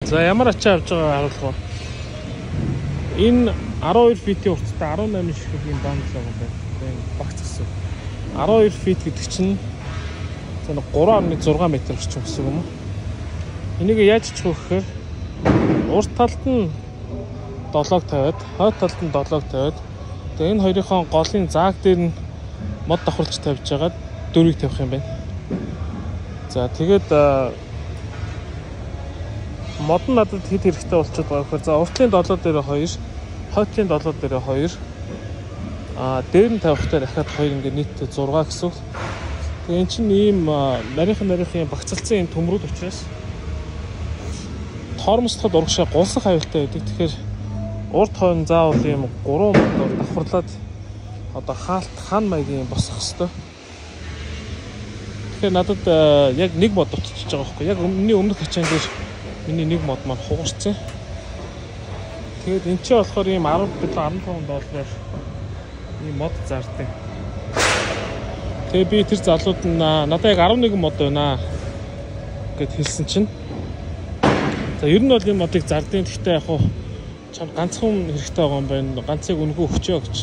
За ямар ачаа авч байгааг харуулах уу. Энэ 12 фитийн урттай 18 ширхгийн банд л байгаа юм байна. Багц гэсэн. 12 фит гэдэг чинь 3.6 метр орчим гэсэн юм уу? Энийг яаж чих вэ гэхээр урт талд нь 7-г тавиад, хойд талд нь 7-г тавиад, тэгээ энэ хоёрын голын зааг дээр нь мод давхарлаж тавьж байгаа 4-ийг тавих юм байна. За тэгээд мод нь надад хэд хэрэгтэй болчиход байгаа гэхээр за уртлын 7 дээр 2, хойдлын 7 дээр 2, дээр нь тавихтаа дахиад 2 ингээд нийтдээ 6 гэсэн. Тэгээ эн чинь ийм нарийнхан багцалцсан энэ төмрүүд учраас тоормослоход урагшаа гулсах аюултай байдаг. Тэгэхээр урд хойно заавал ийм 3 модоор давхарлаад одоо хаалт хан маягийн босох хэвээр. Тэгэхээр надад яг нэг мод дутчихж байгаа байхгүй. Яг өмнөх хачаан дээр миний нэг мод маань хугарцсан. Тэгээд энэ ч болохоор ийм 10-15 доллараар ийм мод зардаг. Тэгээ би тэр залууд нь надад яг 11 мод байна гэд хэлсэн чинь. За ер нь бол энэ модыг зардیں۔ Гэхдээ яг хуу чам ганцхан хэрэгтэй байгаа юм байна. Ганцыг өнгөө өгчөө гэж.